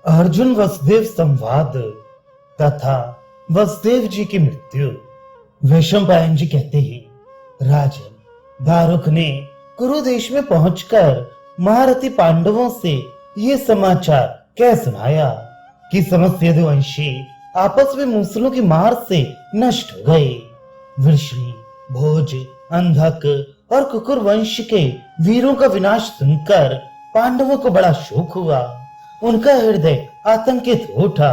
अर्जुन वसुदेव संवाद तथा वसुदेव जी की मृत्यु। वैशंपायन जी कहते हैं, राजन, दारुक ने कुरु देश में पहुंचकर महारथी पांडवों से ये समाचार कह सुनाया कि समस्त यदुवंशी आपस में मूसलों की मार से नष्ट हो गए। वृष्णि, भोज, अंधक और कुकुर वंश के वीरों का विनाश सुनकर पांडवों को बड़ा शोक हुआ। उनका हृदय आतंकित हो उठा।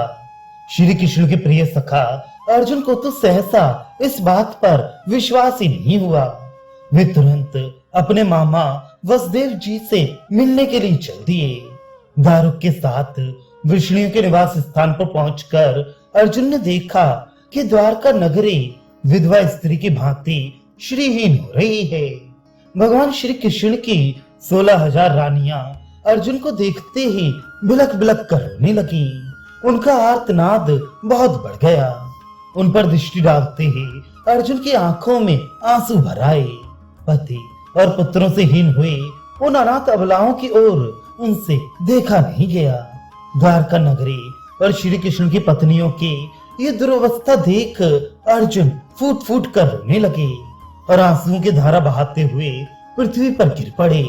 श्री कृष्ण के प्रिय सखा अर्जुन को तो सहसा इस बात पर विश्वास ही नहीं हुआ। वे तुरंत अपने मामा वसुदेव जी से मिलने के लिए चल दिए। दारुक के साथ वृष्णियों के निवास स्थान पर पहुंचकर अर्जुन ने देखा कि द्वारका नगरी विधवा स्त्री की भांति श्रीहीन हो रही है। भगवान श्री कृष्ण की 16,000 रानियां अर्जुन को देखते ही बिलक बिलक कर रोने लगी। उनका आर्तनाद बहुत बढ़ गया। उन पर दृष्टि डालते ही अर्जुन की आंखों में आंसू भर आए। पति और पुत्रों से हीन हुए उन अनाथ अबलाओं की ओर उनसे देखा नहीं गया। द्वारका नगरी और श्री कृष्ण की पत्नियों की ये दुर्वस्था देख अर्जुन फूट फूट कर रोने लगे और आंसुओं की धारा बहाते हुए पृथ्वी पर गिर पड़े।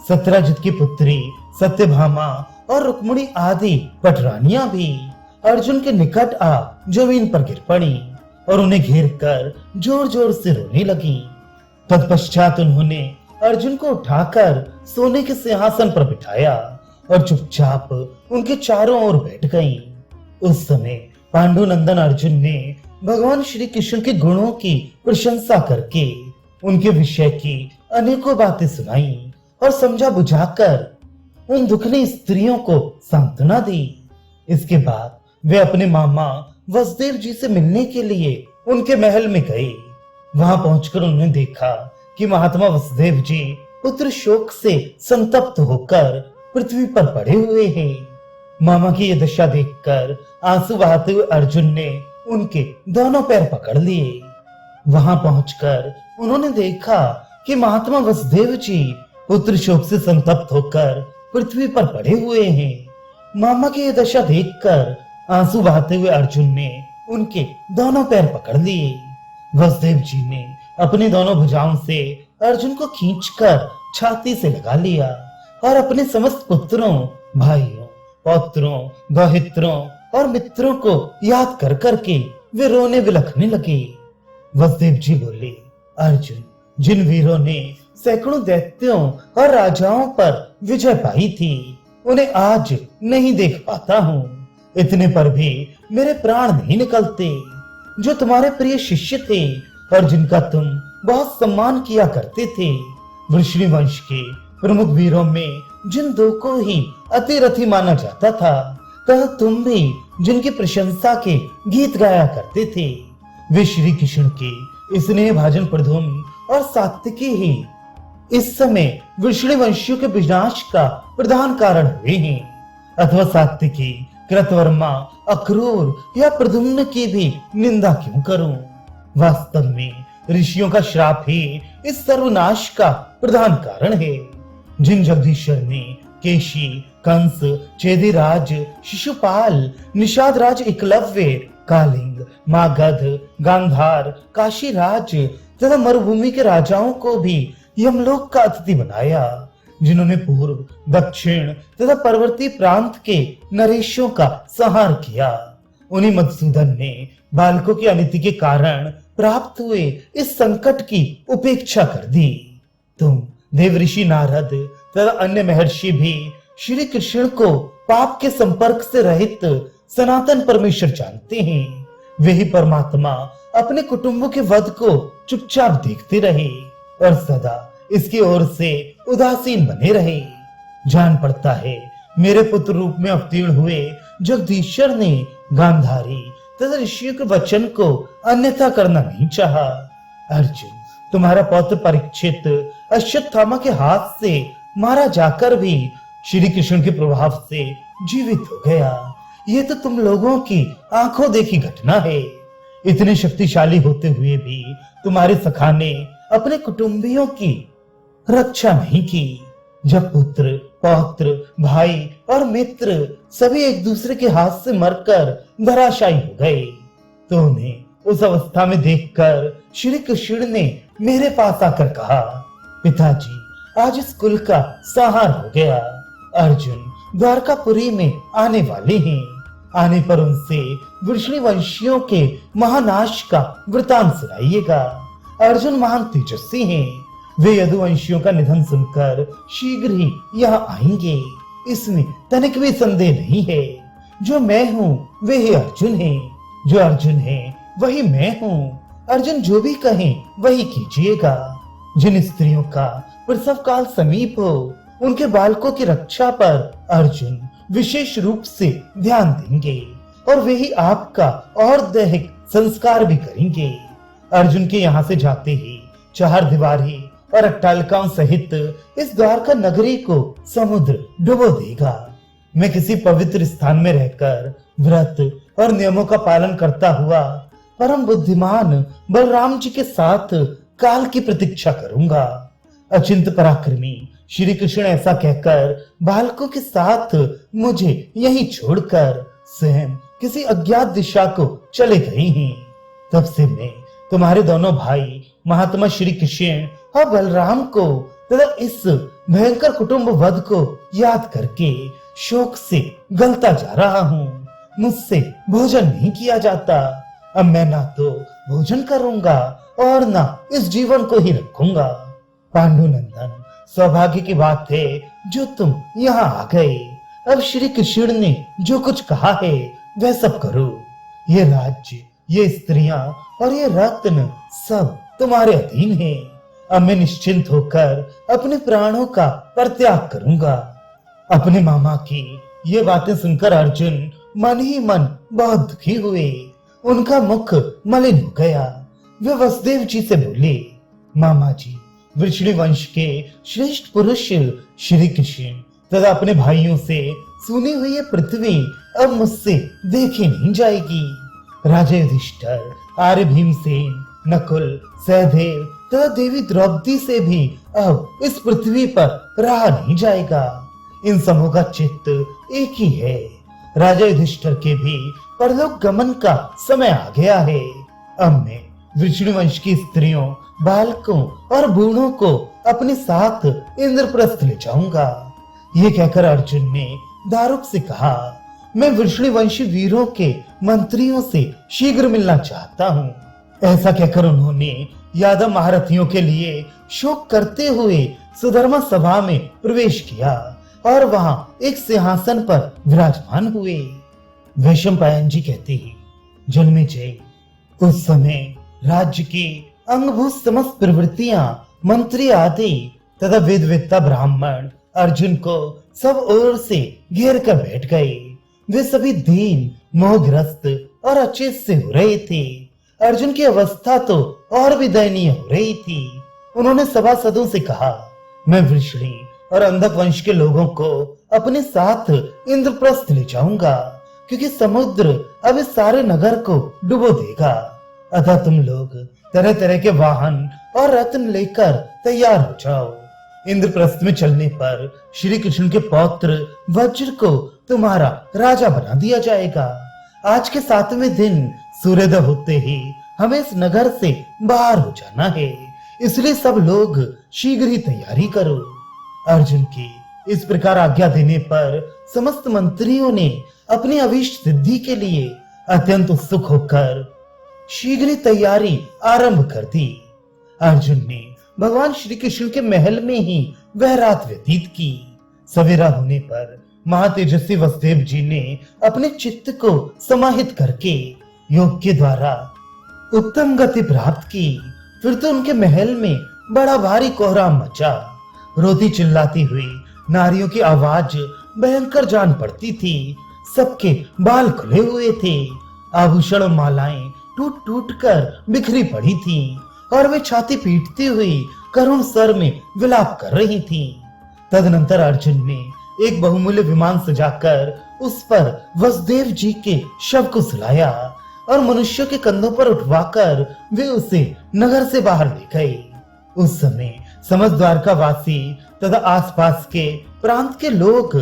सत्यजित की पुत्री सत्यभामा और रुक्मिणी आदि पटरानियां भी अर्जुन के निकट आ जमीन पर गिर पड़ी और उन्हें घेर कर जोर जोर से रोने लगी। तत्पश्चात उन्होंने अर्जुन को उठाकर सोने के सिंहासन पर बिठाया और चुपचाप उनके चारों ओर बैठ गईं। उस समय पांडुनंदन अर्जुन ने भगवान श्री कृष्ण के गुणों की प्रशंसा करके उनके विषय की अनेकों बातें सुनाई और समझा बुझाकर उन दुखनी स्त्रियों को सांत्वना दी। इसके बाद वे अपने मामा वसुदेव जी से मिलने के लिए उनके महल में गए। वहां पहुंचकर उन्होंने देखा कि महात्मा वसुदेव जी पुत्र शोक से संतप्त होकर पृथ्वी पर पड़े हुए हैं। मामा की यह दशा देखकर आंसू बहाते हुए अर्जुन ने उनके दोनों पैर पकड़ लिए। वहां पहुंचकर उन्होंने देखा कि महात्मा वसुदेव जी पुत्र शोक से संतप्त होकर पृथ्वी पर पड़े हुए हैं। मामा की यह दशा देखकर आंसू बहाते हुए अर्जुन ने उनके दोनों पैर पकड़ लिए। वसुदेव जी ने अपनी दोनों भुजाओं से अर्जुन को खींचकर छाती से लगा लिया और अपने समस्त पुत्रों, भाइयों, पौत्रों, दौहित्रों और मित्रों को याद कर करके वे रोने बिलखने लगे। वसुदेव जी बोले, अर्जुन, जिन वीरों ने सैकड़ों दैत्यों और राजाओं पर विजय पाई थी उन्हें आज नहीं देख पाता हूँ। इतने पर भी मेरे प्राण नहीं निकलते। जो तुम्हारे प्रिय शिष्य थे और जिनका तुम बहुत सम्मान किया करते थे, वृष्णि वंश के प्रमुख वीरों में जिन दो को ही अतिरथी माना जाता था, तथा तुम भी जिनकी प्रशंसा के गीत गाया करते थे, वे श्री कृष्ण के स्नेह भाजन प्रद्युम्न और सात्विकी ही इस समय वृष्णि वंशियों के विनाश का प्रधान कारण हुए हैं। अथवा सात्विकी, कृतवर्मा, अक्रूर या प्रद्युम्न की भी निंदा क्यों करूं? वास्तव में ऋषियों का श्राप ही इस सर्वनाश का प्रधान कारण है। जिन जगदीश्वर ने केशी, कंस, चेदिराज, शिशुपाल, निषादराज एकलव्य, कालिंग, मागध, गांधार, काशीराज तथा मरुभूमि के राजाओं को भी यमलोक का अतिथि बनाया, जिन्होंने पूर्व, दक्षिण तथा पर्वतीय प्रांत के नरेशों का संहार किया, उन्हीं मधुसूदन ने बालकों की अनिति के कारण प्राप्त हुए इस संकट की उपेक्षा कर दी। तुम देवऋषि नारद तथा अन्य महर्षि भी श्री कृष्ण को पाप के संपर्क से रहित सनातन परमेश्वर जानते हैं। वही परमात्मा अपने कुटुंबों के वध को चुपचाप देखते रहे और सदा इसकी ओर से उदासीन बने रहे। जान पड़ता है मेरे पुत्र रूप में अवतीर्ण हुए जगदीश्वर ने गांधारी तथा ऋषियों के वचन को अन्यथा करना नहीं चाहा। अर्जुन, तुम्हारा पौत्र परीक्षित अश्वत्थामा के हाथ से मारा जाकर भी श्री कृष्ण के प्रभाव से जीवित हो गया। ये तो तुम लोगों की आंखों देखी घटना है। इतने शक्तिशाली होते हुए भी तुम्हारे सखा ने अपने कुटुंबियों की रक्षा नहीं की। जब पुत्र, पौत्र, भाई और मित्र सभी एक दूसरे के हाथ से मरकर धराशायी हो गए। तो उन्हें उस अवस्था में देखकर श्री कृष्ण ने मेरे पास आकर कहा, पिताजी, आज इस कुल का संहार हो गया। अर्जुन द्वारकापुरी में आने वाले हैं। आने पर उनसे वृष्णिवंशियों के महानाश का वृतांत सुनाइएगा। अर्जुन महान तेजस्वी हैं। वे यदुवंशियों का निधन सुनकर शीघ्र ही यहाँ आएंगे, इसमें तनिक भी संदेह नहीं है। जो मैं हूँ वे ही अर्जुन हैं, जो अर्जुन है वही मैं हूँ। अर्जुन जो भी कहें वही कीजिएगा। जिन स्त्रियों का प्रसव काल समीप हो उनके बालकों की रक्षा पर अर्जुन विशेष रूप से ध्यान देंगे और वे ही आपका और दैहिक संस्कार भी करेंगे। अर्जुन के यहाँ से जाते ही चार दीवारी और अट्टालिकाओं सहित इस द्वारका नगरी को समुद्र डुबो देगा। मैं किसी पवित्र स्थान में रहकर व्रत और नियमों का पालन करता हुआ परम बुद्धिमान बलराम जी के साथ काल की प्रतीक्षा करूंगा। अचिंत पराक्रमी श्री कृष्ण ऐसा कहकर बालकों के साथ मुझे यहीं छोड़कर स्वयं किसी अज्ञात दिशा को चले गए हैं। तब से मैं तुम्हारे दोनों भाई महात्मा श्री कृष्ण और बलराम को तथा इस भयंकर कुटुंब वध को याद करके शोक से गलता जा रहा हूँ। मुझसे भोजन नहीं किया जाता। अब मैं ना तो भोजन करूंगा और ना इस जीवन को ही रखूंगा। पांडुनंदन, सौभाग्य की बात है जो तुम यहाँ आ गए। अब श्री कृष्ण ने जो कुछ कहा है वह सब करो। ये राज्य, ये स्त्रियां और ये रत्न सब तुम्हारे अधीन है। अब मैं निश्चिंत होकर अपने प्राणों का परित्याग करूंगा। अपने मामा की ये बातें सुनकर अर्जुन मन ही मन बहुत दुखी हुए। उनका मुख मलिन हो गया। वे वसुदेव जी से बोले, मामा जी, वृष्णिवंश के श्रेष्ठ पुरुष श्री कृष्ण तथा अपने भाइयों से सुनी हुई ये पृथ्वी अब मुझसे देखी नहीं जाएगी। राजा युधिष्ठिर, आर्य भीमसेन, नकुल, सहदेव तथा देवी द्रौपदी से भी अब इस पृथ्वी पर रहा नहीं जाएगा। इन समूह का चित्त एक ही है। राजा युधिष्ठिर के भी परलोक गमन का समय आ गया है। अब मैं वृष्णिवंश की स्त्रियों, बालकों और बूढ़ों को अपने साथ इंद्रप्रस्थ ले जाऊंगा। ये कहकर अर्जुन ने दारुक से कहा, मैं वृष्णिवंशी वीरों के मंत्रियों से शीघ्र मिलना चाहता हूँ। ऐसा कहकर उन्होंने यादव महारथियों के लिए शोक करते हुए सुधर्मा सभा में प्रवेश किया और वहां एक सिंहासन पर विराजमान हुए। वैशंपायन जी कहते हैं, जन्मेजय, उस समय राज्य की अंगभूत समस्त प्रवृत्तियां, मंत्री आदि तथा वेदवेत्ता ब्राह्मण अर्जुन को सब ओर से घेर कर बैठ गए। वे सभी दीन, मोहग्रस्त और अचेत से हो रहे थे। अर्जुन की अवस्था तो और भी दयनीय हो रही थी। उन्होंने सभासदों से कहा, मैं वृष्णि और अंधक वंश के लोगों को अपने साथ इंद्रप्रस्थ ले जाऊंगा, क्योंकि समुद्र अब इस सारे नगर को डुबो देगा। अतः तुम लोग तरह तरह के वाहन और रत्न लेकर तैयार हो जाओ। इंद्रप्रस्थ में चलने पर श्री कृष्ण के पौत्र वज्र को तुम्हारा राजा बना दिया जाएगा। आज के 7वें दिन सूर्योदय होते ही हमें इस नगर से बाहर हो जाना है, इसलिए सब लोग शीघ्र ही तैयारी करो। अर्जुन की इस प्रकार आज्ञा देने पर समस्त मंत्रियों ने अपनी अभीष्ट सिद्धि के लिए अत्यंत उत्सुक होकर शीघ्र ही तैयारी आरंभ कर दी। अर्जुन ने भगवान श्री कृष्ण के महल में ही वह रात व्यतीत की। सवेरा होने पर महातेजस्वी वसुदेव जी ने अपने चित्त को समाहित करके योग के द्वारा उत्तम गति प्राप्त की। फिर तो उनके महल में बड़ा भारी कोहराम मचा। रोती चिल्लाती हुई नारियों की आवाज भयंकर जान पड़ती थी। सबके बाल खुले हुए थे। आभूषण और मालाएं टूट टूट कर बिखरी पड़ी थी और वे छाती पीटती हुई करुण स्वर में विलाप कर रही थी। तदनंतर अर्जुन ने एक बहुमूल्य विमान सजाकर उस पर वसुदेव जी के शव को सुलाया और मनुष्यों के कंधों पर उठवाकर वे उसे नगर से बाहर ले गए। उस समय समस्त द्वारका वासी तथा आसपास के प्रांत के लोग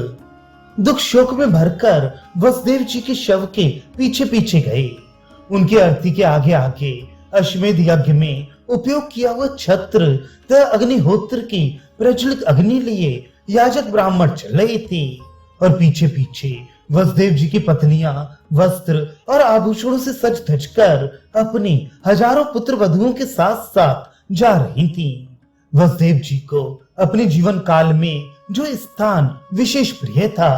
दुख शोक में भरकर वसुदेव जी के शव के पीछे पीछे गए। उनकी अर्थी के आगे आगे अश्वमेध यज्ञ में उपयोग किया हुआ छत्र तथा अग्निहोत्र की प्रज्वलित अग्नि लिए याजक ब्राह्मण चल रहे थे और पीछे पीछे वसुदेव जी की पत्नियां वस्त्र और आभूषणों से सज धज कर अपनी हजारों पुत्र वधुओं के साथ साथ जा रही थी। वसुदेव जी को अपने जीवन काल में जो स्थान विशेष प्रिय था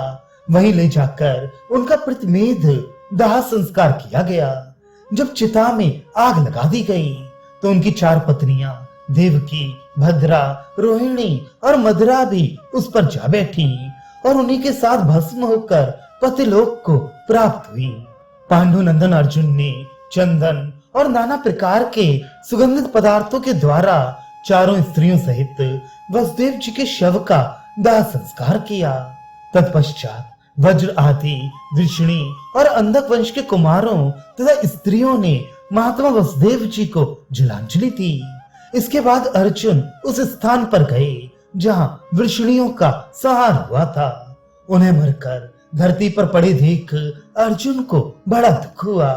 वहीं ले जाकर उनका प्रतिमेध दाह संस्कार किया गया। जब चिता में आग लगा दी गई तो उनकी 4 पत्नियां देवकी, भद्रा, रोहिणी और मधुरा भी उस पर जा बैठी और उन्हीं के साथ भस्म होकर पतिलोक को प्राप्त हुई। पांडुनंदन अर्जुन ने चंदन और नाना प्रकार के सुगंधित पदार्थों के द्वारा चारों स्त्रियों सहित वसुदेव जी के शव का दाह संस्कार किया। तत्पश्चात वज्र आदि वृषणी और अंधक वंश के कुमारों तथा स्त्रियों ने महात्मा वसुदेव जी को जलांजलि दी। इसके बाद अर्जुन उस स्थान पर गए जहां वृषणियों का संहार हुआ था। उन्हें मरकर धरती पर पड़े देख अर्जुन को बड़ा दुख हुआ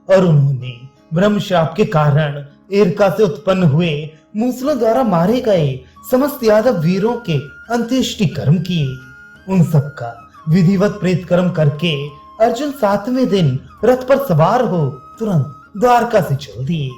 और उन्होंने ब्रह्म शाप के कारण एरका से उत्पन्न हुए मूसलों द्वारा मारे गए समस्त यादव वीरों के अंत्येष्टि कर्म किए। उन सबका विधिवत प्रेत कर्म करके अर्जुन 7वें दिन रथ पर सवार हो तुरंत द्वारका से चल दिए।